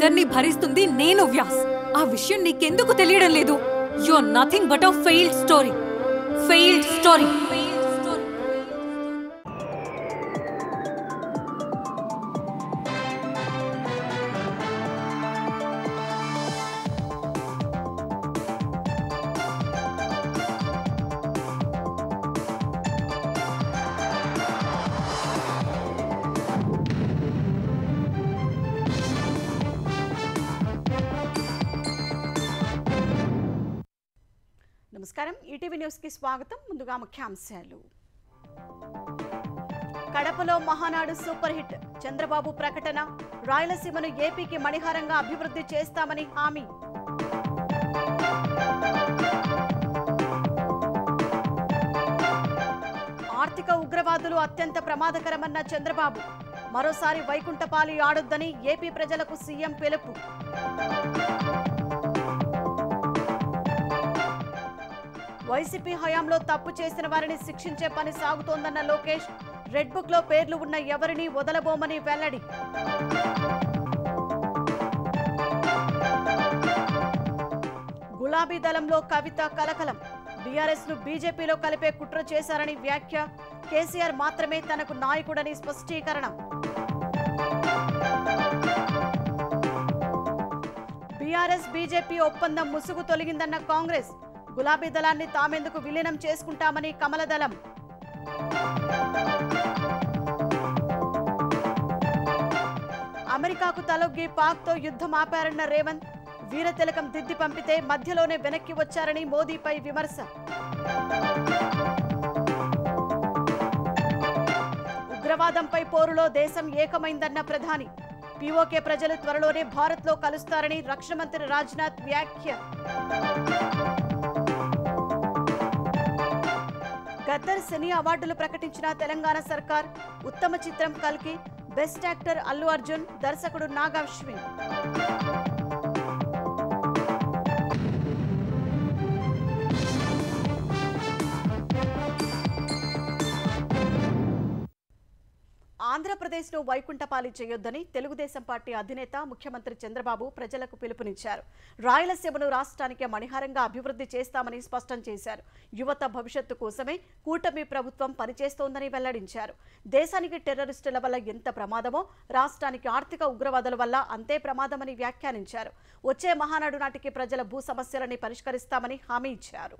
ఇద్దరిని భరిస్తుంది నేను వ్యాస్. ఆ విషయం నీకెందుకు తెలియడం లేదు? You are nothing but a failed story. Failed story. నమస్కారం, ఈటీవీ న్యూస్ కి స్వాగతం. ముందుగా ముఖ్యాంశాలు. కడపలో మహానాడు సూపర్ హిట్. చంద్రబాబు ప్రకటన. రాయలసీమను ఏపీకి మణిహారంగా అభివృద్ధి చేస్తామని హామీ. ఆర్థిక ఉగ్రవాదులు అత్యంత ప్రమాదకరమన్న చంద్రబాబు. మరోసారి వైకుంఠపాలి ఆడొద్దని ఏపీ ప్రజలకు సీఎం పిలుపు. వైసీపీ హయాంలో తప్పు చేసిన వారిని శిక్షించే పని సాగుతోందన్న లోకేష్. రెడ్ బుక్ లో పేర్లు ఉన్న ఎవరిని వదలబోమని వెల్లడి. గులాబీ దళంలో కవిత కలకలం. బీఆర్ఎస్ ను బీజేపీలో కలిపే కుట్ర చేశారని వ్యాఖ్య. కేసీఆర్ మాత్రమే తనకు నాయకుడని స్పష్టీకరణ. బీఆర్ఎస్ బీజేపీ ఒప్పందం ముసుగు తొలగిందన్న కాంగ్రెస్. గులాబీ దళాన్ని తామెందుకు విలీనం చేసుకుంటామని కమలదళం. అమెరికాకు తలొగ్గి పాక్తో యుద్ధం ఆపారన్న రేవంత్. వీరతిలకం దిద్ది పంపితే మధ్యలోనే వెనక్కి వచ్చారని మోదీపై విమర్శ. ఉగ్రవాదంపై పోరులో దేశం ఏకమైందన్న ప్రధాని. పీఓకే ప్రజలు త్వరలోనే భారత్లో కలుస్తారని రక్షణ మంత్రి రాజ్నాథ్ వ్యాఖ్య. గద్దర్ సినీ అవార్డులు ప్రకటించిన తెలంగాణ సర్కార్. ఉత్తమ చిత్రం కల్కి. Best actor Allu Arjun. దర్శకుడు నాగ్ అశ్విన్. ఆంధ్రప్రదేశ్లో వైకుంఠపాలి చేయొద్దని తెలుగుదేశం పార్టీ అధినేత ముఖ్యమంత్రి చంద్రబాబు ప్రజలకు పిలుపునిచ్చారు. రాయలసీమను రాష్ట్రానికి మణిహారంగా అభివృద్ధి చేస్తామని స్పష్టం చేశారు. యువత భవిష్యత్తు కోసమే కూటమి ప్రభుత్వం పనిచేస్తోందని వెల్లడించారు. దేశానికి టెర్రరిస్టుల వల్ల ఎంత ప్రమాదమో రాష్ట్రానికి ఆర్థిక ఉగ్రవాదుల వల్ల అంతే ప్రమాదమని వ్యాఖ్యానించారు. వచ్చే మహానాడు నాటికి ప్రజల భూ సమస్యలని పరిష్కరిస్తామని హామీ ఇచ్చారు.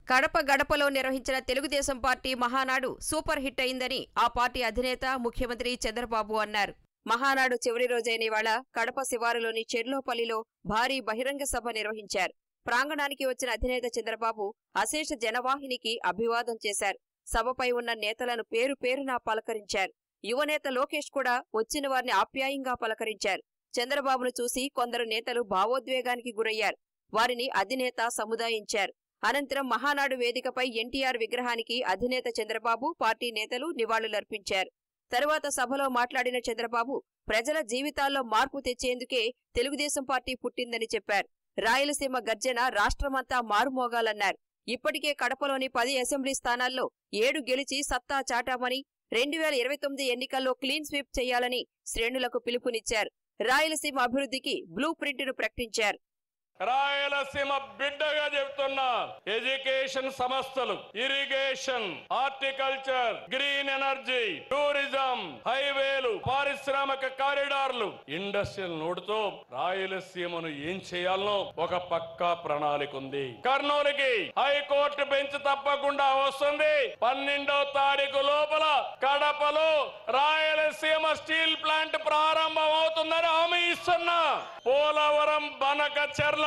కడప గడపలో నిర్వహించిన Telugu Desam party Mahanadu super hit అయిందని ఆ పార్టీ అధినేత ముఖ్యమంత్రి చంద్రబాబు అన్నారు. మహానాడు చివరి రోజైన ఇవాళ కడప శివారులోని చెర్లోపల్లిలో భారీ బహిరంగ సభ నిర్వహించారు. ప్రాంగణానికి వచ్చిన అధినేత చంద్రబాబు అశేష జనవాహినికి అభివాదం చేశారు. సభపై ఉన్న నేతలను పేరు పేరునా పలకరించారు. యువనేత లోకేష్ కూడా వచ్చిన వారిని ఆప్యాయంగా పలకరించారు. చంద్రబాబును చూసి కొందరు నేతలు భావోద్వేగానికి గురయ్యారు. వారిని అధినేత సముదాయించారు. అనంతరం మహానాడు వేదికపై ఎన్టీఆర్ విగ్రహానికి అధినేత చంద్రబాబు, పార్టీ నేతలు నివాళులర్పించారు. తరువాత సభలో మాట్లాడిన చంద్రబాబు ప్రజల జీవితాల్లో మార్పు తెచ్చేందుకే తెలుగుదేశం పార్టీ పుట్టిందని చెప్పారు. రాయలసీమ గర్జన రాష్ట్రమంతా మారుమోగాలన్నారు. ఇప్పటికే కడపలోని 10 అసెంబ్లీ స్థానాల్లో 7 గెలిచి సత్తా చాటామని, 2029 ఎన్నికల్లో క్లీన్ స్వీప్ చేయాలని శ్రేణులకు పిలుపునిచ్చారు. రాయలసీమ అభివృద్ధికి బ్లూ ప్రింట్ను ప్రకటించారు. రాయలసీమ బిడ్డగా చెబుతున్నా, ఎడ్యుకేషన్ సంస్థలు, irrigation, horticulture, green energy, tourism, హైవేలు, పారిశ్రామిక కారిడార్లు, ఇండస్ట్రియల్ నోడుతో రాయలసీమను ఏం చేయాలనో ఒక పక్కా ప్రణాళిక ఉంది. కర్నూలుకి హైకోర్టు బెంచ్ తప్పకుండా వస్తుంది. 12వ తారీఖు లోపల కడపలో రాయలసీమ స్టీల్ ప్లాంట్ ప్రారంభం అవుతుందని హామీ ఇస్తున్నా. పోలవరం బనకచెర్ల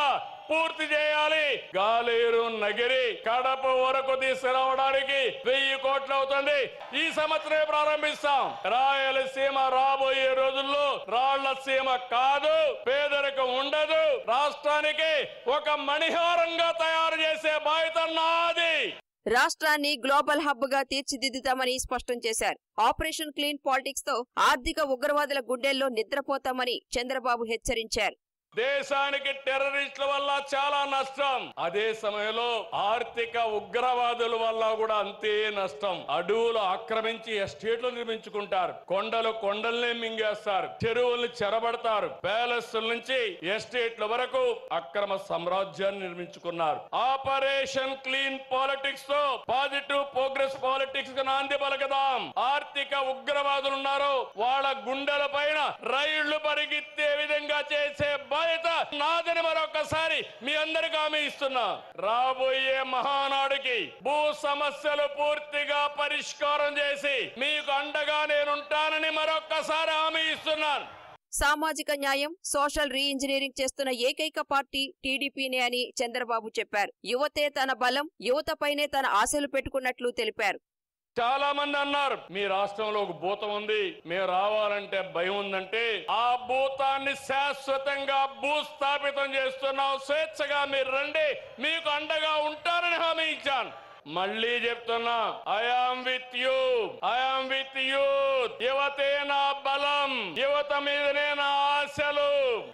పూర్తి చేయాలి. గాలేరు నగిరి కడప వరకు తీసుకురావడానికి 1000 కోట్లు అవుతుంది. ఈ సంవత్సరమే ప్రారంభిస్తాం. రాయలసీమ రాబోయే రోజుల్లో రాళ్లసీమ కాదు, పేదరికం ఉండదు. రాష్ట్రానికి ఒక మణిహారంగా తయారు చేసే బాధ్యత నాది. రాష్ట్రాన్ని గ్లోబల్ హబ్ గా తీర్చిదిద్దుతామని స్పష్టం చేశారు. ఆపరేషన్ క్లీన్ పాలిటిక్స్ తో ఆర్థిక ఉగ్రవాదుల గుండెల్లో నిద్రపోతామని చంద్రబాబు హెచ్చరించారు. దేశానికి టెర్రరిస్టుల వల్ల చాలా నష్టం. అదే సమయంలో ఆర్థిక ఉగ్రవాదుల వల్ల కూడా అంతే నష్టం. అడవులు ఆక్రమించి ఎస్టేట్లు నిర్మించుకుంటారు, కొండల్ని మింగేస్తారు, చెరువుల్ని చెరబడతారు, ప్యాలెస్ల నుంచి ఎస్టేట్ల వరకు అక్రమ సామ్రాజ్యాన్ని నిర్మించుకున్నారు. ఆపరేషన్ క్లీన్ పాలిటిక్స్ తో పాజిటివ్ ప్రోగ్రెస్ పాలిటిక్స్ కు నాంది పలకదాం. ఆర్థిక ఉగ్రవాదులు ఉన్నారో వాళ్ళ గుండెల పైన రైళ్లు పరిగెత్తే విధంగా చేసే బాధ్యత నాదని మరొకసారి మీ అందరికీ హామీ ఇస్తున్నా. రాబోయే మహానాడుకి భూ సమస్యలు పూర్తిగా పరిష్కారం చేసి మీకు అండగా నేనుంటానని మరొకసారి హామీ ఇస్తున్నాను. సామాజిక న్యాయం, సోషల్ రీఇంజనీరింగ్ చేస్తున్న ఏకైక పార్టీ టీడీపీనే అని చంద్రబాబు చెప్పారు. యువతే తన బలం, యువతపైనే తన ఆశలు పెట్టుకున్నట్లు తెలిపారు. చాలా మంది అన్నారు మీ రాష్ట్రంలో ఒక భూతం ఉంది, మేము రావాలంటే భయం ఉందంటే ఆ భూతాన్ని శాశ్వతంగా భూస్థాపితం చేస్తున్నాం. స్వేచ్ఛగా మీరు రండి, మీకు అండగా ఉంటారని హామీ ఇచ్చాను. మళ్ళీ చెప్తున్నా, I'm with you, I'm with youth. యువతే నా బలం, యువత మీదనే నా ఆశలు.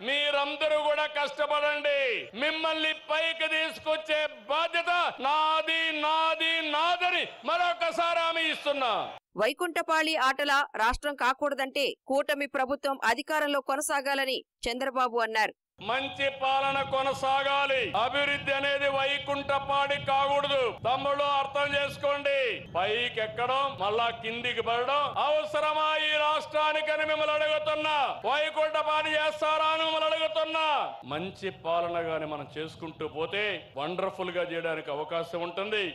మీరందరూ కూడా కష్టపడండి. మిమ్మల్ని పైకి తీసుకొచ్చే బాధ్యత నాది నాది నాదని మరొకసారి హామీ ఇస్తున్నా. వైకుంఠపాళి ఆటల రాష్ట్రం కాకూడదంటే కూటమి ప్రభుత్వం అధికారంలో కొనసాగాలని చంద్రబాబు అన్నారు. మంచి పాలన కొనసాగాలి. అభివృద్ధి అనేది వైకుంఠపాడి కాకూడదు. తమ్ముళ్ళు అర్థం చేసుకోండి. పైకి ఎక్కడం మళ్ళా కిందికి పడడం అవసరమా ఈ రాష్ట్రానికని మిమ్మల్ని అడుగుతున్నా. వైకుంఠపాడి చేస్తారా అని మిమ్మల్ని అడుగుతున్నా. మంచి పాలన గాని మనం చేసుకుంటూ పోతే వండర్ఫుల్ గా చేయడానికి అవకాశం ఉంటుంది.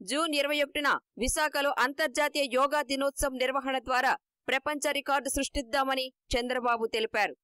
జూన్ 21న విశాఖలో అంతర్జాతీయ యోగా దినోత్సవం నిర్వహణ ద్వారా ప్రపంచ రికార్డు సృష్టిద్దామని చంద్రబాబు తెలిపారు.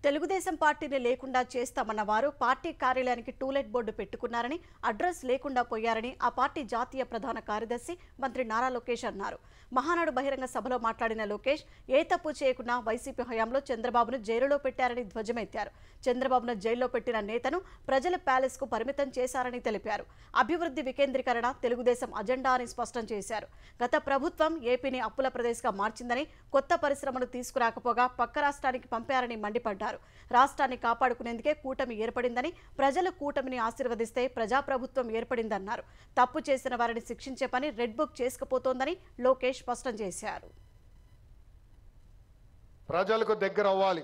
తెలుగుదేశం పార్టీని లేకుండా చేస్తామన్న వారు పార్టీ కార్యాలయానికి టూలెట్ బోర్డు పెట్టుకున్నారని, అడ్రస్ లేకుండా పోయారని ఆ పార్టీ జాతీయ ప్రధాన కార్యదర్శి మంత్రి నారా లోకేష్ అన్నారు. మహానాడు బహిరంగ సభలో మాట్లాడిన లోకేష్ ఏ తప్పు చేయకుండా వైసీపీ హయాంలో చంద్రబాబును జైలులో పెట్టారని ధ్వజమెత్తారు. చంద్రబాబును జైల్లో పెట్టిన నేతను ప్రజల ప్యాలెస్ కు పరిమితం చేశారని తెలిపారు. అభివృద్ధి వికేంద్రీకరణ తెలుగుదేశం అజెండా అని స్పష్టం చేశారు. గత ప్రభుత్వం ఏపీని అప్పుల ప్రదేశ్గా మార్చిందని, కొత్త పరిశ్రమలు తీసుకురాకపోగా పక్క రాష్ట్రానికి పంపారని మండిపడ్డారు. రాష్ట్రాన్ని కాపాడుకునేందుకే కూటమి ఏర్పడిందని, ప్రజలు కూటమిని ఆశీర్వదిస్తే ప్రజాప్రభుత్వం ఏర్పడిందన్నారు. తప్పు చేసిన వారిని శిక్షించే పని రెడ్ బుక్ చేసుకుపోతోందని లోకేష్ స్పష్టం చేశారు. ప్రజలకు దగ్గర అవ్వాలి.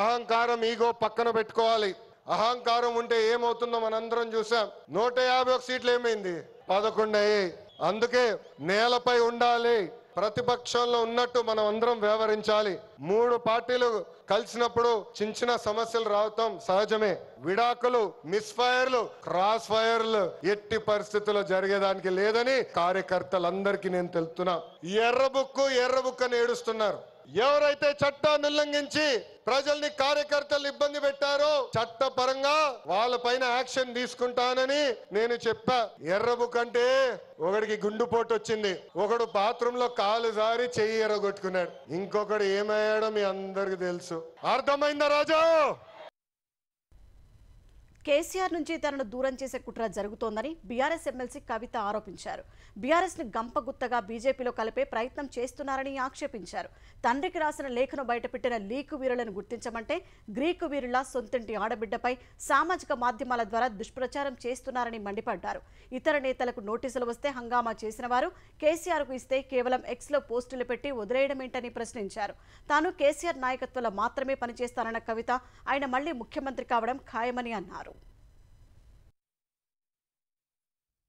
అహంకారం, ఈగో పక్కన పెట్టుకోవాలి. అహంకారం ఉంటే ఏమవుతుందో మనందరం చూసాం. 151 సీట్లు ఏమైంది? 11 అయ్యాయి. అందుకే నేలపై ఉండాలి. ప్రతిపక్షంలో ఉన్నట్టు మనం అందరం వ్యవహరించాలి. 3 పార్టీలు కలిసినప్పుడు చిన్న సమస్యలు రావటం సహజమే. విడాకులు, మిస్ ఫైర్లు, క్రాస్ ఫైర్లు ఎట్టి పరిస్థితుల్లో జరిగేదానికి లేదని కార్యకర్తలందరికీ నేను తెలుపుతున్నా. ఎర్ర బుక్ అని ఏడుస్తున్నారు. ఎవరైతే చట్టాన్ని ఉల్లంఘించి ప్రజల్ని, కార్యకర్తలు ఇబ్బంది పెట్టారో చట్టపరంగా వాళ్ళపైన యాక్షన్ తీసుకుంటానని నేను చెప్పా. ఎర్ర బుక్ అంటే ఒకడికి గుండుపోటు వచ్చింది, ఒకడు బాత్రూమ్ లో కాలు జారి చెయ్యి ఎర్రగొట్టుకున్నాడు, ఇంకొకడు ఏమయ్యాడో మీ అందరికి తెలుసు. అర్థమైందా రాజా? కేసీఆర్ నుంచి తనను దూరం చేసే కుట్ర జరుగుతోందని బీఆర్ఎస్ ఎమ్మెల్సీ కవిత ఆరోపించారు. బీఆర్ఎస్ని గంపగుత్తగా బీజేపీలో కలిపే ప్రయత్నం చేస్తున్నారని ఆక్షేపించారు. తండ్రికి రాసిన లేఖను బయటపెట్టిన లీకు వీరులను గుర్తించమంటే గ్రీకు వీరుల సొంతింటి ఆడబిడ్డపై సామాజిక మాధ్యమాల ద్వారా దుష్ప్రచారం చేస్తున్నారని మండిపడ్డారు. ఇతర నేతలకు నోటీసులు వస్తే హంగామా చేసిన వారు కేసీఆర్కు ఇస్తే కేవలం ఎక్స్లో పోస్టులు పెట్టి వదిలేయడమేంటని ప్రశ్నించారు. తాను కేసీఆర్ నాయకత్వంలో మాత్రమే పనిచేస్తానన్న కవిత ఆయన మళ్లీ ముఖ్యమంత్రి కావడం ఖాయమని అన్నారు.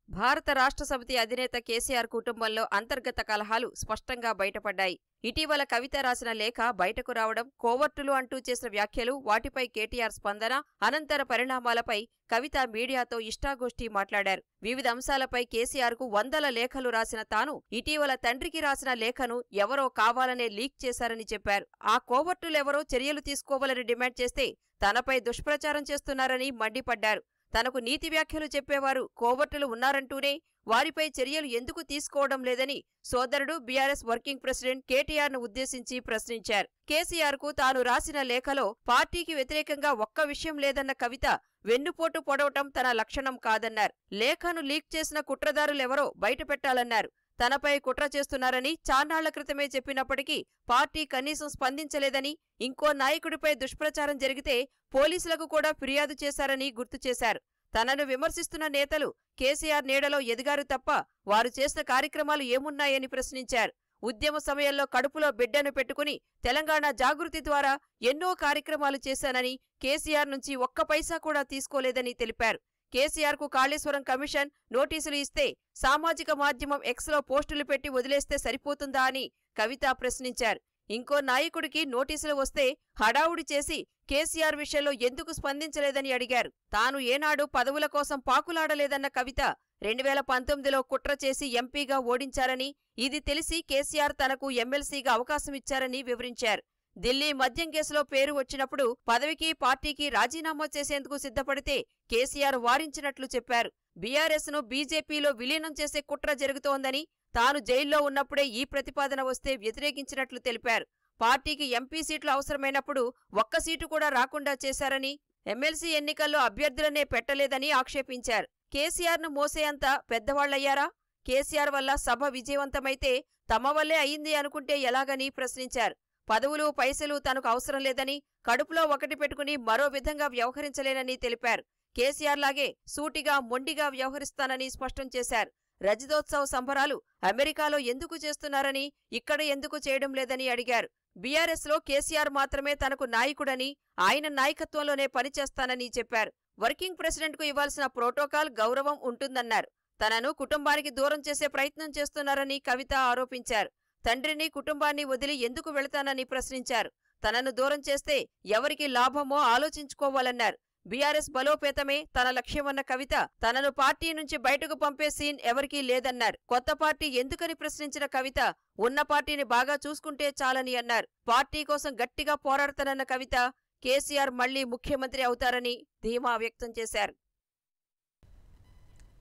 భారత రాష్ట్ర సమితి అధినేత కేసీఆర్ కుటుంబంలో అంతర్గత కలహాలు స్పష్టంగా బయటపడ్డాయి. ఇటీవల కవిత రాసిన లేఖ బయటకు రావడం, కోవర్టులు అంటూ చేసిన వ్యాఖ్యలు, వాటిపై కేటీఆర్ స్పందన, అనంతర పరిణామాలపై కవిత మీడియాతో ఇష్టాగోష్ఠి మాట్లాడారు. వివిధ అంశాలపై కేసీఆర్కు 100 లేఖలు రాసిన తాను ఇటీవల తండ్రికి రాసిన లేఖను ఎవరో కావాలనే లీక్ చేశారని చెప్పారు. ఆ కోవర్టులెవరో చర్యలు తీసుకోవాలని డిమాండ్ చేస్తే తనపై దుష్ప్రచారం చేస్తున్నారని మండిపడ్డారు. తనకు నీతి వ్యాఖ్యలు చెప్పేవారు కోవర్టులు ఉన్నారంటూనే వారిపై చర్యలు ఎందుకు తీసుకోవడం లేదని సోదరుడు బీఆర్ఎస్ వర్కింగ్ ప్రెసిడెంట్ కేటీఆర్ను ఉద్దేశించి ప్రశ్నించారు. కేసీఆర్కు తాను రాసిన లేఖలో పార్టీకి వ్యతిరేకంగా ఒక్క విషయం లేదన్న కవిత వెన్నుపోటు పొడవటం తన లక్షణం కాదన్నారు. లేఖను లీక్ చేసిన కుట్రదారులెవరో బయటపెట్టాలన్నారు. తనపై కుట్ర చేస్తున్నారని చాన్నాళ్ల క్రితమే చెప్పినప్పటికీ పార్టీ కనీసం స్పందించలేదని, ఇంకో నాయకుడిపై దుష్ప్రచారం జరిగితే పోలీసులకు కూడా ఫిర్యాదు చేశారని గుర్తు చేశారు. తనను విమర్శిస్తున్న నేతలు కేసీఆర్ నీడలో ఎదిగారు తప్ప వారు చేసిన కార్యక్రమాలు ఏమున్నాయని ప్రశ్నించారు. ఉద్యమ సమయంలో కడుపులో బిడ్డను పెట్టుకుని తెలంగాణ జాగృతి ద్వారా ఎన్నో కార్యక్రమాలు చేశానని, కేసీఆర్ నుంచి ఒక్క పైసా కూడా తీసుకోలేదని తెలిపారు. కేసీఆర్కు కాళేశ్వరం కమిషన్ నోటీసులు ఇస్తే సామాజిక మాధ్యమం ఎక్స్లో పోస్టులు పెట్టి వదిలేస్తే సరిపోతుందా అని కవిత ప్రశ్నించారు. ఇంకో నాయకుడికి నోటీసులు వస్తే హడావుడి చేసి కేసీఆర్ విషయంలో ఎందుకు స్పందించలేదని అడిగారు. తాను ఏనాడు పదవుల కోసం పాకులాడలేదన్న కవిత 2019లో కుట్ర చేసి ఎంపీగా ఓడించారని, ఇది తెలిసి కేసీఆర్ తనకు ఎమ్మెల్సీగా అవకాశమిచ్చారని వివరించారు. ఢిల్లీ మద్యం కేసులో పేరు వచ్చినప్పుడు పదవికి పార్టీకి రాజీనామా చేసేందుకు సిద్ధపడితే కేసీఆర్ వారించినట్లు చెప్పారు. బీఆర్ఎస్ను బీజేపీలో విలీనం చేసే కుట్ర జరుగుతోందని, తాను జైల్లో ఉన్నప్పుడే ఈ ప్రతిపాదన వస్తే వ్యతిరేకించినట్లు తెలిపారు. పార్టీకి ఎంపీ సీట్లు అవసరమైనప్పుడు ఒక్క సీటు కూడా రాకుండా చేశారని, ఎమ్మెల్సీ ఎన్నికల్లో అభ్యర్థులనే పెట్టలేదని ఆక్షేపించారు. కేసీఆర్ను మోసేంత పెద్దవాళ్లయ్యారా? కేసీఆర్ వల్ల సభ విజయవంతమైతే తమ వల్లే అయింది అనుకుంటే ఎలాగని ప్రశ్నించారు. పదవులు పైసలు తనకు అవసరం లేదని, కడుపులో ఒకటి పెట్టుకుని మరో విధంగా వ్యవహరించలేనని తెలిపారు. కేసీఆర్ లాగే సూటిగా మొండిగా వ్యవహరిస్తానని స్పష్టం చేశారు. రజతోత్సవ సంబరాలు అమెరికాలో ఎందుకు చేస్తున్నారని, ఇక్కడ ఎందుకు చేయడం లేదని అడిగారు. బీఆర్ఎస్లో కేసీఆర్ మాత్రమే తనకు నాయకుడని, ఆయన నాయకత్వంలోనే పనిచేస్తానని చెప్పారు. వర్కింగ్ ప్రెసిడెంట్కు ఇవ్వాల్సిన ప్రోటోకాల్ గౌరవం ఉంటుందన్నారు. తనను కుటుంబానికి దూరం చేసే ప్రయత్నం చేస్తున్నారని కవిత ఆరోపించారు. తండ్రిని కుటుంబాన్ని వదిలి ఎందుకు వెళతానని ప్రశ్నించారు. తనను దూరం చేస్తే ఎవరికి లాభమో ఆలోచించుకోవాలన్నారు. బీఆర్ఎస్ బలోపేతమే తన లక్ష్యమన్న కవిత తనను పార్టీ నుంచి బయటకు పంపే సీన్ ఎవరికీ లేదన్నారు. కొత్త పార్టీ ఎందుకని ప్రశ్నించిన కవిత ఉన్న పార్టీని బాగా చూసుకుంటే చాలని అన్నారు. పార్టీ కోసం గట్టిగా పోరాడతానన్న కవిత కేసీఆర్ మళ్లీ ముఖ్యమంత్రి అవుతారని ధీమా వ్యక్తం చేశారు.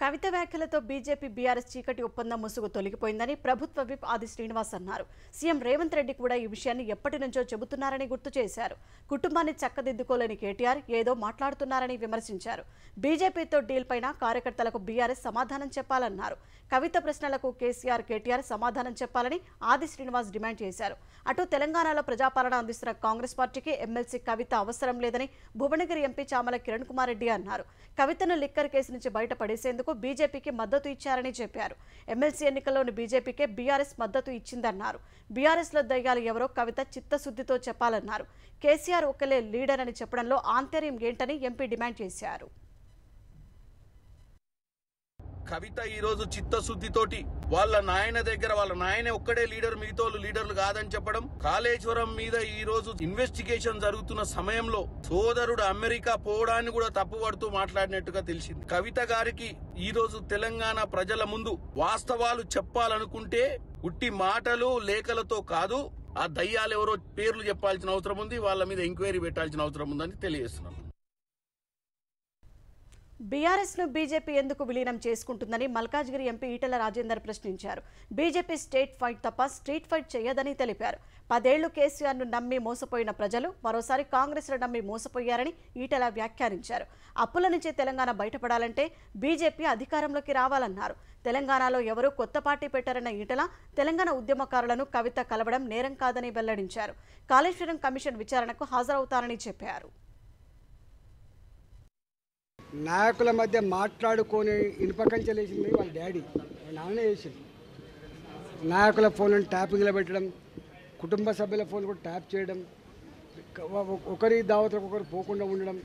కవిత వ్యాఖ్యలతో బీజేపీ బీఆర్ఎస్ చీకటి ఒప్పందం ముసుగు తొలగిపోయిందని ప్రభుత్వ విప్ ఆది శ్రీనివాస్ అన్నారు. సీఎం రేవంత్ రెడ్డి కూడా ఈ విషయాన్ని ఎప్పటి నుంచో చెబుతున్నారని గుర్తు చేశారు. కుటుంబాన్ని చక్కదిద్దుకోలేని కేటీఆర్ ఏదో మాట్లాడుతున్నారని విమర్శించారు. బీజేపీతో డీల్ పైన కార్యకర్తలకు బీఆర్ఎస్ సమాధానం చెప్పాలన్నారు. కవిత ప్రశ్నలకు కేసీఆర్, కేటీఆర్ సమాధానం చెప్పాలని ఆది శ్రీనివాస్ డిమాండ్ చేశారు. అటు తెలంగాణలో ప్రజాపాలన అందిస్తున్న కాంగ్రెస్ పార్టీకి ఎమ్మెల్సీ కవిత అవసరం లేదని భువనగిరి ఎంపీ చామల కిరణ్ కుమార్ రెడ్డి అన్నారు. కవితను లిక్కర్ కేసు నుంచి బయటపడేసేందుకు బీజేపీకి మద్దతు ఇచ్చారని చెప్పారు. ఎమ్మెల్సీ ఎన్నికల్లోని బీజేపీకే బీఆర్ఎస్ మద్దతు ఇచ్చిందన్నారు. బీఆర్ఎస్లో దయ్యాలు ఎవరో కవిత చిత్తశుద్ధితో చెప్పాలన్నారు. కేసీఆర్ ఒక్కలే లీడర్ అని చెప్పడంలో ఆంతర్యం ఏంటని ఎంపీ డిమాండ్ చేశారు. కవిత ఈ రోజు చిత్తశుద్ధితోటి వాళ్ళ నాయన దగ్గర వాళ్ళ నాయనే ఒక్కడే లీడర్, మిగతా లీడర్లు కాదని చెప్పడం, కాళేశ్వరం మీద ఈ రోజు ఇన్వెస్టిగేషన్ జరుగుతున్న సమయంలో సోదరుడు అమెరికా పోవడాన్ని కూడా తప్పుపడుతూ మాట్లాడినట్టుగా తెలిసింది. కవిత గారికి ఈ రోజు తెలంగాణ ప్రజల ముందు వాస్తవాలు చెప్పాలనుకుంటే ఉట్టి మాటలు లేఖలతో కాదు, ఆ దయ్యాలు ఎవరో పేర్లు చెప్పాల్సిన అవసరం ఉంది, వాళ్ళ మీద ఎంక్వైరీ పెట్టాల్సిన అవసరం ఉందని తెలియజేస్తున్నాం. బీఆర్ఎస్ను బీజేపీ ఎందుకు విలీనం చేసుకుంటుందని మల్కాజ్గిరి ఎంపీ ఈటెల రాజేందర్ ప్రశ్నించారు. బీజేపీ స్టేట్ ఫైట్ తప్ప స్ట్రీట్ ఫైట్ చేయదని తెలిపారు. 10 ఏళ్లు కేసీఆర్ను నమ్మి మోసపోయిన ప్రజలు మరోసారి కాంగ్రెస్ను నమ్మి మోసపోయారని ఈటెల వ్యాఖ్యానించారు. అప్పుల నుంచి తెలంగాణ బయటపడాలంటే బీజేపీ అధికారంలోకి రావాలన్నారు. తెలంగాణలో ఎవరూ కొత్త పార్టీ పెట్టారన్న ఈటెల తెలంగాణ ఉద్యమకారులను కవిత కలవడం నేరం కాదని వెల్లడించారు. కాళేశ్వరం కమిషన్ విచారణకు హాజరవుతారని చెప్పారు. నాయకుల మధ్య మాట్లాడుకొని ఇనుపకంచెలేసింది వాళ్ళ డాడీ, వాళ్ళ నాన్నే చేసింది. నాయకుల ఫోన్లను ట్యాపింగ్లో పెట్టడం, కుటుంబ సభ్యుల ఫోన్ కూడా ట్యాప్ చేయడం, ఒకరి దావతలకు ఒకరు పోకుండా ఉండడం,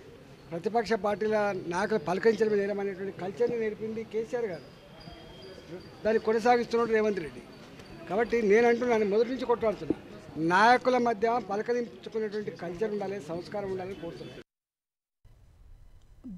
ప్రతిపక్ష పార్టీల నాయకులు పలకరించడం నేరమనేటువంటి కల్చర్ని నేర్పింది కేసీఆర్ గారు. దాన్ని కొనసాగిస్తున్నాడు రేవంత్ రెడ్డి. కాబట్టి నేను అంటున్నాను, మొదటి నుంచి కొట్లాడుతున్నా, నాయకుల మధ్య పలకరించుకునేటువంటి కల్చర్ ఉండాలి, సంస్కారం ఉండాలని కోరుతున్నాను.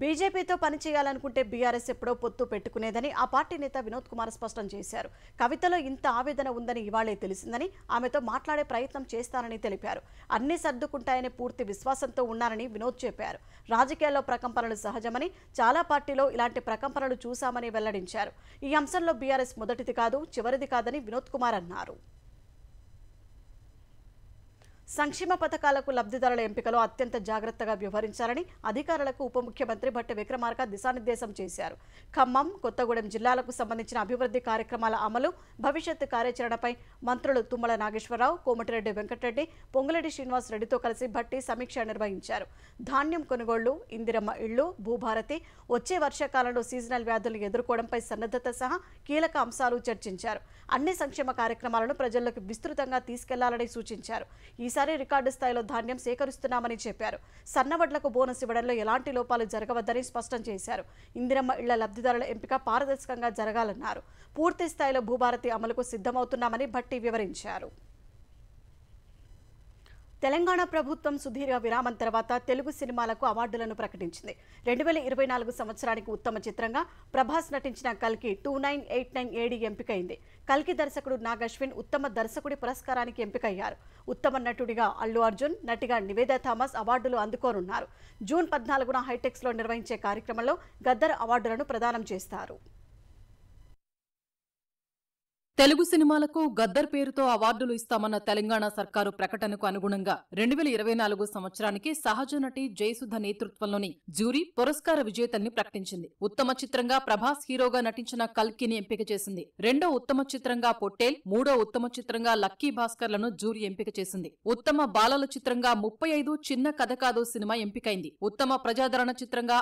బీజేపీతో పనిచేయాలనుకుంటే బీఆర్ఎస్ ఎప్పుడో పొత్తు పెట్టుకునేదని ఆ పార్టీ నేత వినోద్ కుమార్ స్పష్టం చేశారు. కవితలో ఇంత ఆవేదన ఉందని ఇవాళే తెలిసిందని, ఆమెతో మాట్లాడే ప్రయత్నం చేస్తానని తెలిపారు. అన్ని సర్దుకుంటాయని పూర్తి విశ్వాసంతో ఉన్నారని వినోద్ చెప్పారు. రాజకీయాల్లో ప్రకంపనలు సహజమని, చాలా పార్టీలో ఇలాంటి ప్రకంపనలు చూశామని వెల్లడించారు. ఈ అంశంలో బీఆర్ఎస్ మొదటిది కాదు, చివరిది కాదని వినోద్ కుమార్ అన్నారు. సంక్షేమ పథకాలకు లబ్ధిదారుల ఎంపికలో అత్యంత జాగ్రత్తగా వ్యవహరించాలని అధికారులకు ఉప ముఖ్యమంత్రి భట్టి విక్రమార్క దిశానిర్దేశం చేశారు. ఖమ్మం, కొత్తగూడెం జిల్లాలకు సంబంధించిన అభివృద్ధి కార్యక్రమాల అమలు, భవిష్యత్తు కార్యాచరణపై మంత్రులు తుమ్మల నాగేశ్వరరావు, కోమటిరెడ్డి వెంకటరెడ్డి, పొంగులేటి శ్రీనివాస్ రెడ్డితో కలిసి భట్టి సమీక్ష నిర్వహించారు. ధాన్యం కొనుగోళ్లు, ఇందిరమ్మ ఇళ్లు, భూభారతి, వచ్చే వర్షాకాలంలో సీజనల్ వ్యాధులు ఎదుర్కోవడంపై సన్నద్ధత సహా కీలక అంశాలు చర్చించారు. అన్ని సంక్షేమ కార్యక్రమాలను ప్రజల్లోకి విస్తృతంగా తీసుకెళ్లాలని సూచించారు. ఈసారి రికార్డు స్థాయిలో ధాన్యం సేకరిస్తున్నామని చెప్పారు. సన్నవడ్లకు బోనస్ ఇవ్వడంలో ఎలాంటి లోపాలు జరగవద్దని స్పష్టం చేశారు. ఇందిరమ్మ ఇళ్ల లబ్ధిదారుల ఎంపిక పారదర్శకంగా జరగాలన్నారు. పూర్తి స్థాయిలో భూభారతి అమలుకు సిద్ధమవుతున్నామని భట్టి వివరించారు. తెలంగాణ ప్రభుత్వం సుదీర్ఘ విరామం తర్వాత తెలుగు సినిమాలకు అవార్డులను ప్రకటించింది. 2024 సంవత్సరానికి ఉత్తమ చిత్రంగా ప్రభాస్ నటించిన కల్కి 2989 AD ఎంపికైంది. కల్కి దర్శకుడు నాగ్ అశ్విన్ ఉత్తమ దర్శకుడి పురస్కారానికి ఎంపికయ్యారు. ఉత్తమ నటుడిగా అల్లు అర్జున్, నటిగా నివేదా థామస్ అవార్డులు అందుకోనున్నారు. జూన్ 14న హైటెక్స్లో నిర్వహించే కార్యక్రమంలో గద్దర్ అవార్డులను ప్రదానం చేస్తారు. తెలుగు సినిమాలకు గద్దర్ పేరుతో అవార్డులు ఇస్తామన్న తెలంగాణ సర్కారు ప్రకటనకు అనుగుణంగా 2024 సంవత్సరానికి సహజ నటి జయసుధ నేతృత్వంలోని జ్యూరీ పురస్కార విజేతల్ని ప్రకటించింది. ఉత్తమ చిత్రంగా ప్రభాస్ హీరోగా నటించిన కల్కిని ఎంపిక చేసింది. రెండో ఉత్తమ చిత్రంగా పొట్టేల్, మూడో ఉత్తమ చిత్రంగా లక్కీ భాస్కర్లను జ్యూరీ ఎంపిక చేసింది. ఉత్తమ బాలల చిత్రంగా 35 చిన్న కథ కాదు సినిమా ఎంపికైంది. ఉత్తమ ప్రజాదరణ చిత్రంగా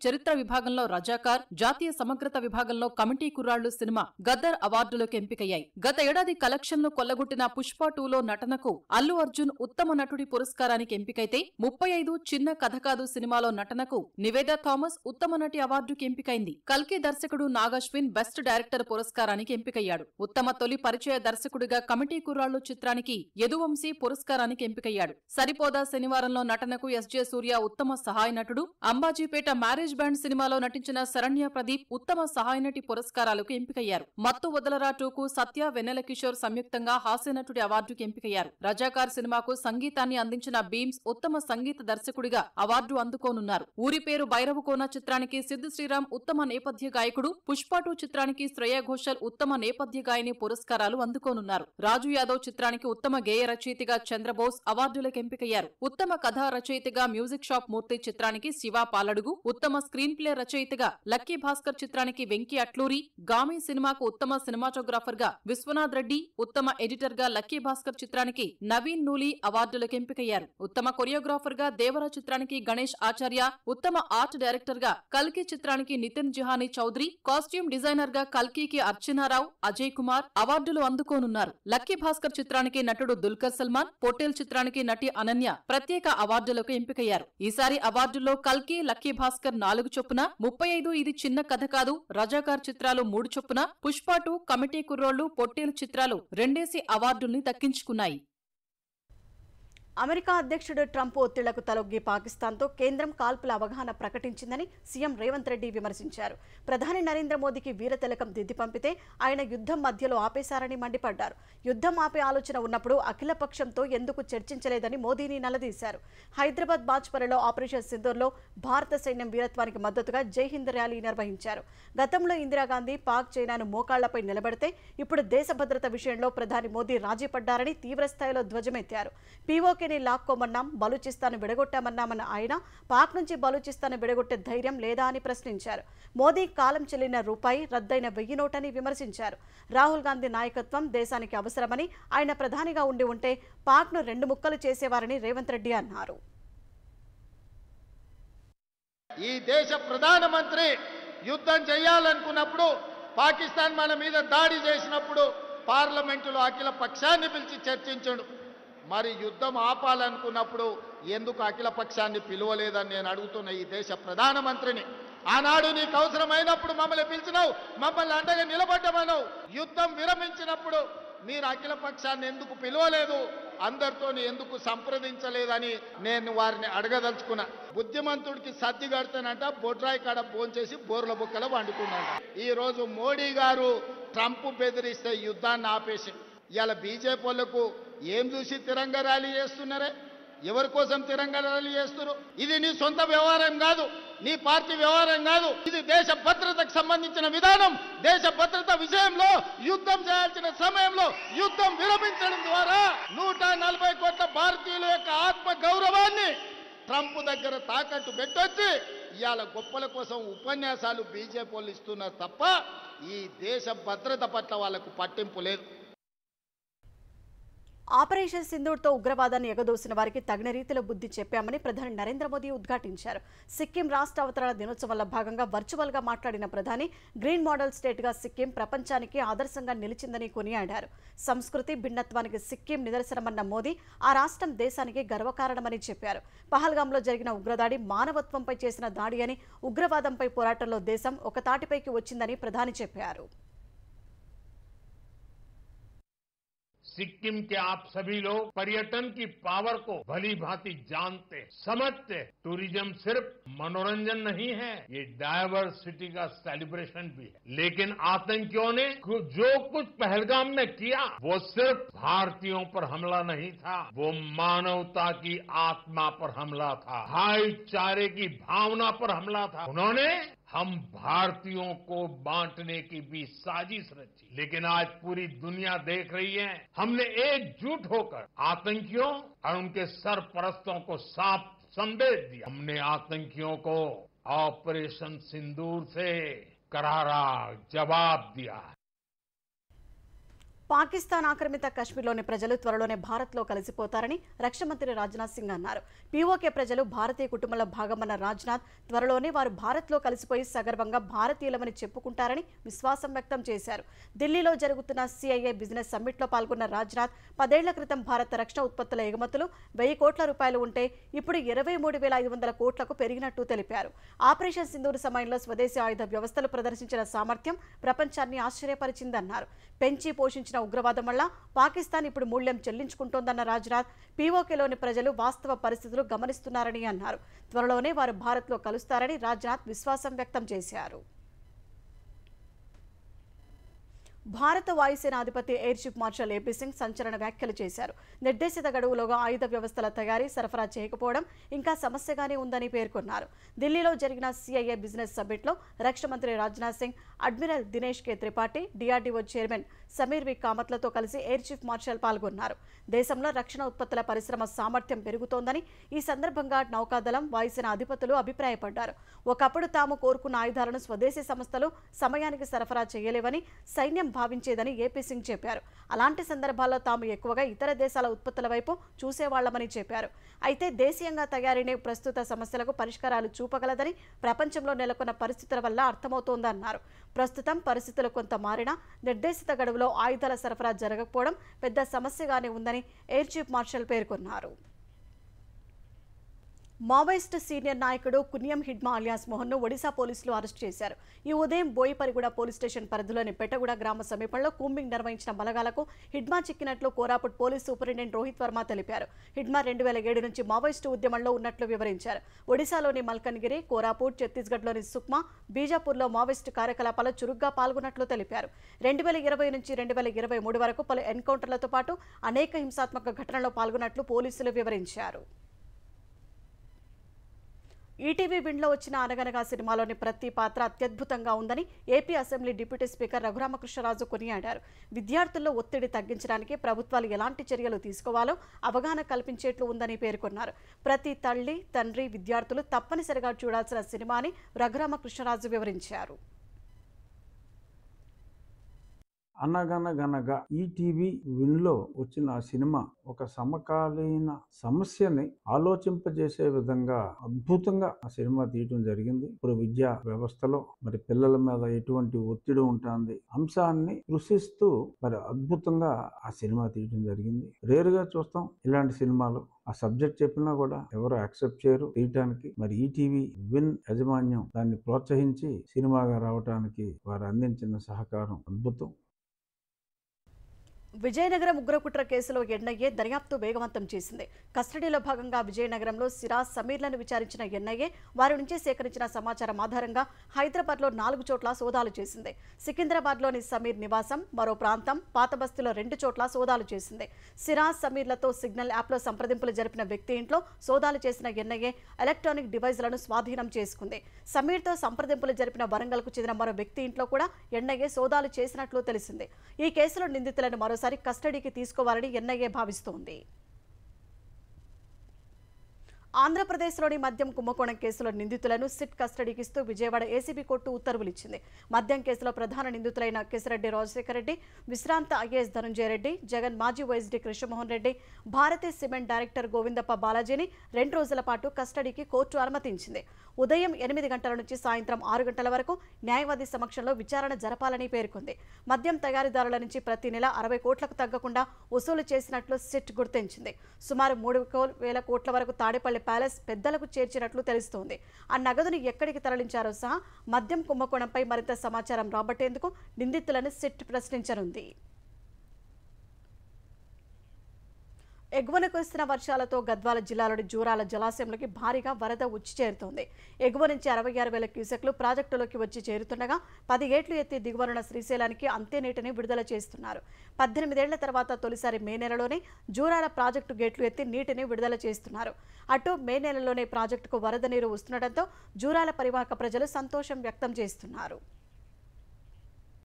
చరిత్ర విభాగంలో రజాకార్, జాతీయ సమగ్రత విభాగంలో కమిటీ కుర్రాళ్లు సినిమా గద్దర్ అవార్డులకు ఎంపిక. గత ఏడాది కలెక్షన్లు కొల్లగొట్టిన పుష్ప 2లో నటనకు అల్లు అర్జున్ ఉత్తమ నటుడి పురస్కారానికి ఎంపికైతే 35 చిన్న కథ కాదు సినిమాలో నటనకు నివేదా థామస్ ఉత్తమ నటి అవార్డుకి ఎంపికైంది. కల్కి దర్శకుడు నాగ్ అశ్విన్ బెస్ట్ డైరెక్టర్ పురస్కారానికి ఎంపికయ్యాడు. ఉత్తమ తొలి పరిచయ దర్శకుడిగా కమిటీ కుర్రాళ్లు చిత్రానికి యదువంశీ పురస్కారానికి ఎంపికయ్యాడు. సరిపోదా శనివారంలో నటనకు ఎస్జే సూర్య ఉత్తమ సహాయ నటుడు, అంబాజీపేట మ్యారేజ్ బ్యాండ్ సినిమాలో నటించిన శరణ్య ప్రదీప్ ఉత్తమ సహాయ నటి పురస్కారాలకు ఎంపికయ్యారు. మత్తు వదలరా 2కు సత్య, వెన్నెల కిషోర్ సంయుక్తంగా హాస్యనటుడి అవార్డుకి ఎంపికయ్యారు. రజాకార్ సినిమాకు సంగీతాన్ని అందించిన బీమ్స్ ఉత్తమ సంగీత దర్శకుడిగా అవార్డు అందుకోనున్నారు. ఊరి పేరు భైరవకోన చిత్రానికి సిద్ శ్రీరామ్ ఉత్తమ నేపథ్య గాయకుడు, పుష్ప 2 చిత్రానికి శ్రేయా ఘోషల్ ఉత్తమ నేపథ్య గాయని పురస్కారాలు అందుకోనున్నారు. రాజు యాదవ్ చిత్రానికి ఉత్తమ గేయ రచయితగా చంద్రబోస్ అవార్డులకు ఎంపికయ్యారు. ఉత్తమ కథా రచయితగా మ్యూజిక్ షాప్ మూర్తి చిత్రానికి శివ పాలడుగు, ఉత్తమ స్క్రీన్ ప్లే రచయితగా లక్కీ భాస్కర్ చిత్రానికి వెంకీ అట్లూరి, గామి సినిమాకు ఉత్తమ సినిమాటోగ్రాఫర్ గా విశ్వనాథ్ రెడ్డి, ఉత్తమ ఎడిటర్ గా లక్కీ భాస్కర్ చిత్రానికి నవీన్ నూలి అవార్డులకు ఎంపికయ్యారు. ఉత్తమ కొరియోగ్రాఫర్ గా దేవరా చిత్రానికి గణేష్ ఆచార్య, ఉత్తమ ఆర్ట్ డైరెక్టర్ గా కల్కి చిత్రానికి నితిన్ జిహానీ చౌదరి, కాస్ట్యూమ్ డిజైనర్ గా కల్కీకి అర్చనారావు, అజయ్ కుమార్ అవార్డులు అందుకోనున్నారు. లక్కీ భాస్కర్ చిత్రానికి నటుడు దుల్కర్ సల్మాన్, పొట్టేల్ చిత్రానికి నటి అనన్య ప్రత్యేక అవార్డులకు ఎంపికయ్యారు. ఈసారి అవార్డుల్లో కల్కి, లక్కీ భాస్కర్ 4 చొప్పున, 35 ఇది చిన్న కథ కాదు, రజాకార్ చిత్రాలు 3 చొప్పున, పుష్ప 2, కమిటీ కుర్రోళ్లు, పొట్టేలు చిత్రాలు 2 అవార్డుల్ని దక్కించుకున్నాయి. అమెరికా అధ్యక్షుడు ట్రంప్ ఒత్తిళ్లకు తలొగ్గి పాకిస్తాన్తో కేంద్రం కాల్పుల అవగాహన ప్రకటించిందని సీఎం రేవంత్ రెడ్డి విమర్శించారు. ప్రధాని నరేంద్ర మోదీకి వీరతిలకం దిద్ది పంపితే ఆయన యుద్ధం మధ్యలో ఆపేశారని మండిపడ్డారు. యుద్ధం ఆపే ఆలోచన ఉన్నప్పుడు అఖిలపక్షంతో ఎందుకు చర్చించలేదని మోదీని నిలదీశారు. హైదరాబాద్ బాజ్పరిలో ఆపరేషన్ సింధూర్లో భారత సైన్యం వీరత్వానికి మద్దతుగా జై హింద్ ర్యాలీ నిర్వహించారు. గతంలో ఇందిరాగాంధీ పాక్ చైనాను మోకాళ్లపై నిలబెడితే ఇప్పుడు దేశ భద్రత విషయంలో ప్రధాని మోదీ రాజీ పడ్డారని తీవ్రస్థాయిలో ధ్వజమెత్తారు. పీఓకేని లాక్కోమన్నాం, బలూచిస్తాన్ విడగొట్టామన్నామన్న ఆయన పాక్ నుంచి బలూచిస్తాన్ విడగొట్టే ధైర్యం లేదా అని ప్రశ్నించారు. మోదీ కాలం చెల్లిన రూపాయి రద్దయిన 1000 నోటని విమర్శించారు. రాహుల్ గాంధీ నాయకత్వం దేశానికి అవసరమని, ఆయన ప్రధానిగా ఉండి ఉంటే పాక్ను 2 ముక్కలు చేసేవారని రేవంత్ రెడ్డి అన్నారు. ఈ దేశ ప్రధానమంత్రి యుద్ధం చేయాలనుకున్నప్పుడు, పాకిస్తాన్ మన మీద దాడి చేసినప్పుడు పార్లమెంటులో అఖిల పక్షాన్ని పిలిచి చర్చించడు. మరి యుద్ధం ఆపాలనుకున్నప్పుడు ఎందుకు అఖిల పక్షాన్ని పిలువలేదని నేను అడుగుతున్న ఈ దేశ ప్రధానమంత్రిని. ఆనాడు నీకు అవసరమైనప్పుడు మమ్మల్ని పిలిచినావు, మమ్మల్ని అండగా నిలబడ్డమన్నావు. యుద్ధం విరమించినప్పుడు మీరు అఖిల పక్షాన్ని ఎందుకు పిలవలేదు, అందరితో ఎందుకు సంప్రదించలేదని నేను వారిని అడగదలుచుకున్నా. బుద్ధిమంతుడికి సర్ది కడతానంట బొడ్రాయి కాడ భోంచేసి బోర్ల బుక్కల వండుకున్నాడు. ఈ రోజు మోడీ గారు ట్రంప్ బెదిరిస్తే యుద్ధాన్ని ఆపేసి ఇలా బీజేపీ వాళ్ళకు ఏం చూసి తిరంగ ర్యాలీ చేస్తున్నారే, ఎవరి కోసం తిరంగా ర్యాలీ చేస్తున్నారు? ఇది నీ సొంత వ్యవహారం కాదు, నీ పార్టీ వ్యవహారం కాదు. ఇది దేశ భద్రతకు సంబంధించిన విధానం. దేశ భద్రత విషయంలో యుద్ధం చేయాల్సిన సమయంలో యుద్ధం విరమించడం ద్వారా 140 కోట్ల భారతీయుల యొక్క ఆత్మ గౌరవాన్ని ట్రంప్ దగ్గర తాకట్టు పెట్టొచ్చి ఇవాళ గొప్పల కోసం ఉపన్యాసాలు బీజేపీ వాళ్ళు ఇస్తున్నారు తప్ప ఈ దేశ భద్రత పట్ల వాళ్ళకు పట్టింపు లేదు. ఆపరేషన్ సింధూర్తో ఉగ్రవాదాన్ని ఎగదోసిన వారికి తగిన రీతిలో బుద్ధి చెప్పామని ప్రధాని నరేంద్ర మోదీ ఉద్ఘాటించారు. సిక్కిం రాష్ట్ర అవతరణ దినోత్సవంలో భాగంగా వర్చువల్గా మాట్లాడిన ప్రధాని గ్రీన్ మోడల్ స్టేట్గా సిక్కిం ప్రపంచానికి ఆదర్శంగా నిలిచిందని కొనియాడారు. సంస్కృతి భిన్నత్వానికి సిక్కిం నిదర్శనమన్న మోదీ ఆ రాష్ట్రం దేశానికి గర్వకారణమని చెప్పారు. పహల్గాంలో జరిగిన ఉగ్రదాడి మానవత్వంపై చేసిన దాడి అని, ఉగ్రవాదంపై పోరాటంలో దేశం ఒక తాటిపైకి వచ్చిందని ప్రధాని చెప్పారు. सिक्किम के आप सभी लोग पर्यटन की पावर को भली भांति जानते समझते। टूरिज्म सिर्फ मनोरंजन नहीं है, ये डायवर्सिटी का सेलिब्रेशन भी है। लेकिन आतंकियों ने जो कुछ पहलगाम में किया वो सिर्फ भारतीयों पर हमला नहीं था, वो मानवता की आत्मा पर हमला था, भाईचारे की भावना पर हमला था। उन्होंने हम भारतीयों को बांटने की भी साजिश रची, लेकिन आज पूरी दुनिया देख रही है हमने एकजुट होकर आतंकियों और उनके सरपरस्तों को साफ संदेश दिया। हमने आतंकियों को ऑपरेशन सिंदूर से करारा जवाब दिया। పాకిస్తాన్ ఆక్రమిత కశ్మీర్లోని ప్రజలు త్వరలోనే భారత్లో కలిసిపోతారని రక్షణ మంత్రి రాజ్నాథ్ సింగ్ అన్నారు. పీఓకే ప్రజలు భారతీయ కుటుంబంలో భాగమన్న రాజ్నాథ్ త్వరలోనే వారు భారత్లో కలిసిపోయి సగర్వంగా భారతీయులమని చెప్పుకుంటారని విశ్వాసం వ్యక్తం చేశారు. ఢిల్లీలో జరుగుతున్న సిఐఏ బిజినెస్ సమ్మిట్లో పాల్గొన్న రాజ్నాథ్ 10 ఏళ్ల క్రితం భారత రక్షణ ఉత్పత్తుల ఎగుమతులు 1000 కోట్ల రూపాయలు ఉంటే ఇప్పుడు 23,500 కోట్లకు పెరిగినట్టు తెలిపారు. ఆపరేషన్ సింధూర్ సమయంలో స్వదేశీ ఆయుధ వ్యవస్థలు ప్రదర్శించిన సామర్థ్యం ప్రపంచాన్ని ఆశ్చర్యపరిచిందన్నారు. పెంచి పోషించిన ఉగ్రవాదం వల్ల పాకిస్తాన్ ఇప్పుడు మూల్యం చెల్లించుకుంటోందన్న రాజ్నాథ్ పీఓకేలోని ప్రజలు వాస్తవ పరిస్థితులు గమనిస్తున్నారని అన్నారు. త్వరలోనే వారు భారత్లో కలుస్తారని రాజ్నాథ్ విశ్వాసం వ్యక్తం చేశారు. భారత వాయుసేన అధిపతి air chief marshal AP Singh సంచలన వ్యాఖ్యలు చేశారు. నిర్దేశిత గడువులోగా ఆయుధ వ్యవస్థల తయారీ సరఫరా చేయకపోవడం ఇంకా సమస్యగానే ఉందని పేర్కొన్నారు. ఢిల్లీలో జరిగిన సిఐఏ బిజినెస్ సమ్మిట్లో రక్షణ మంత్రి రాజ్నాథ్ సింగ్, అడ్మిరల్ దినేష్ కే త్రిపాఠి, డిఆర్డీఓ చైర్మన్ సమీర్ వి కామత్లతో కలిసి ఎయిర్ చీఫ్ మార్షల్ పాల్గొన్నారు. దేశంలో రక్షణ ఉత్పత్తుల పరిశ్రమ సామర్థ్యం పెరుగుతోందని ఈ సందర్భంగా నౌకాదళం, వాయుసేన అధిపతులు అభిప్రాయపడ్డారు. ఒకప్పుడు తాము కోరుకున్న ఆయుధాలను స్వదేశీ సంస్థలు సమయానికి సరఫరా చేయలేవని సైన్యం భావించేదని ఏపీ సింగ్ చెప్పారు. అలాంటి సందర్భాల్లో తాము ఎక్కువగా ఇతర దేశాల ఉత్పత్తుల వైపు చూసేవాళ్లమని చెప్పారు. అయితే దేశీయంగా తయారీనే ప్రస్తుత సమస్యలకు పరిష్కారాలు చూపగలదని ప్రపంచంలో నెలకొన్న పరిస్థితుల వల్ల అర్థమవుతోందన్నారు. ప్రస్తుతం పరిస్థితులు కొంత మారినా నిర్దేశిత గడువులో ఆయుధాల సరఫరా జరగకపోవడం పెద్ద సమస్యగానే ఉందని ఎయిర్ చీఫ్ మార్షల్ పేర్కొన్నారు. మావోయిస్టు సీనియర్ నాయకుడు కున్యం హిడ్మా అలియాస్ మోహన్ను ఒడిశా పోలీసులు అరెస్ట్ చేశారు. ఈ ఉదయం బోయిపరిగూడ పోలీస్ స్టేషన్ పరిధిలోని పెట్టగూడ గ్రామ సమీపంలో కూంబింగ్ నిర్వహించిన బలగాలకు హిడ్మా చిక్కినట్లు కోరాపుట్ పోలీస్ సూపరింటెండెంట్ రోహిత్ వర్మ తెలిపారు. హిడ్మా 2007 నుంచి మావోయిస్టు ఉద్యమంలో ఉన్నట్లు వివరించారు. ఒడిశాలోని మల్కన్గిరి, కోరాపుట్, ఛత్తీస్గఢ్లోని సుక్మా, బీజాపూర్లో మావోయిస్టు కార్యకలాపాల్లో చురుగ్గా పాల్గొన్నట్లు తెలిపారు. 2020 నుంచి 2023 వరకు పలు ఎన్కౌంటర్లతో పాటు అనేక హింసాత్మక ఘటనల్లో పాల్గొన్నట్లు పోలీసులు వివరించారు. ఈటీవీ విండ్లో వచ్చిన అనగనగా సినిమాలోని ప్రతి పాత్ర అత్యద్భుతంగా ఉందని AP assembly deputy speaker Raghuramakrishnaraju కొనియాడారు. విద్యార్థుల్లో ఒత్తిడి తగ్గించడానికి ప్రభుత్వాలు ఎలాంటి చర్యలు తీసుకోవాలో అవగాహన కల్పించేట్లు ఉందని పేర్కొన్నారు. ప్రతి తల్లి, తండ్రి, విద్యార్థులు తప్పనిసరిగా చూడాల్సిన సినిమా అని రఘురామకృష్ణరాజు వివరించారు. అనగనగనగా ఈటీవీ విన్లో వచ్చిన ఆ సినిమా ఒక సమకాలీన సమస్యని ఆలోచింపజేసే విధంగా అద్భుతంగా ఆ సినిమా తీయటం జరిగింది. ఇప్పుడు విద్యా వ్యవస్థలో మరి పిల్లల మీద ఎటువంటి ఒత్తిడి ఉంటుంది అంశాన్ని కృషిస్తూ మరి అద్భుతంగా ఆ సినిమా తీయటం జరిగింది. రేరుగా చూస్తాం ఇలాంటి సినిమాలు. ఆ సబ్జెక్ట్ చెప్పినా కూడా ఎవరు యాక్సెప్ట్ చేయరు తీయటానికి. మరి ఈటీవీ విన్ యాజమాన్యం దాన్ని ప్రోత్సహించి సినిమాగా రావటానికి వారు అందించిన సహకారం అద్భుతం. విజయనగరం ఉగ్రకుట్ర కేసులో ఎన్ఐఏ దర్యాప్తు వేగవంతం చేసింది. కస్టడీలో భాగంగా విజయనగరంలో సిరాజ్, సమీర్లను విచారించిన ఎన్ఐఏ వారి నుంచి సేకరించిన సమాచారం ఆధారంగా హైదరాబాద్లో 4 చోట్ల సోదాలు చేసింది. సికింద్రాబాద్లోని సమీర్ నివాసం, మరో ప్రాంతం పాతబస్తీలో 2 చోట్ల సోదాలు చేసింది. సిరాజ్, సమీర్లతో సిగ్నల్ యాప్లో సంప్రదింపులు జరిపిన వ్యక్తి ఇంట్లో సోదాలు చేసిన ఎన్ఐఏ ఎలక్ట్రానిక్ డివైజ్లను స్వాధీనం చేసుకుంది. సమీర్తో సంప్రదింపులు జరిపిన వరంగల్కు చెందిన మరో వ్యక్తి ఇంట్లో కూడా ఎన్ఐఏ సోదాలు చేసినట్లు తెలిసింది. ఈ కేసులో నిందితులను మరోసారి కస్టడీకి తీసుకోవాలని ఎన్ఐఏ భావిస్తోంది. ఆంధ్రప్రదేశ్లోని మద్యం కుంభకోణం కేసులో నిందితులను సిట్ కస్టడీకి ఇస్తూ విజయవాడ ఏసీబీ కోర్టు ఉత్తర్వులు ఇచ్చింది. మద్యం కేసులో ప్రధాన నిందితులైన కేసిరెడ్డి రాజశేఖర రెడ్డి, విశ్రాంత ఐఏఎస్ ధనుంజయ రెడ్డి, జగన్ మాజీ వైఎస్డీ కృష్ణమోహన్ రెడ్డి, భారతీ సిమెంట్ డైరెక్టర్ గోవిందప్ప బాలాజీని 2 రోజుల పాటు కస్టడీకి కోర్టు అనుమతించింది. ఉదయం 8 గంటల నుంచి సాయంత్రం 6 గంటల వరకు న్యాయవాది సమక్షంలో విచారణ జరపాలని పేర్కొంది. మద్యం తయారీదారుల నుంచి ప్రతి నెల 60 కోట్లకు తగ్గకుండా వసూలు చేసినట్లు సిట్ గుర్తించింది. సుమారు 3,000 కోట్ల వరకు తాడేపల్లి ప్యాలెస్ పెద్దలకు చేర్చినట్లు తెలుస్తోంది. ఆ నగదుని ఎక్కడికి తరలించారో సహా మద్యం కుంభకోణంపై మరింత సమాచారం రాబట్టేందుకు నిందితులను సిట్ ప్రశ్నించనుంది. ఎగువన కురిసిన వర్షాలతో గద్వాల జిల్లాలోని జూరాల జలాశయంలోకి భారీగా వరద వచ్చి చేరుతోంది. ఎగువ నుంచి 66,000 క్యూసెక్లు ప్రాజెక్టులోకి వచ్చి చేరుతుండగా 10 గేట్లు ఎత్తి దిగువనున్న శ్రీశైలానికి అంతే నీటిని విడుదల చేస్తున్నారు. 18 ఏళ్ల తర్వాత తొలిసారి మే నెలలోనే జూరాల ప్రాజెక్టు గేట్లు ఎత్తి నీటిని విడుదల చేస్తున్నారు. అటు మే నెలలోనే ప్రాజెక్టుకు వరద నీరు వస్తుండటంతో జూరాల పరివాహక ప్రజలు సంతోషం వ్యక్తం చేస్తున్నారు.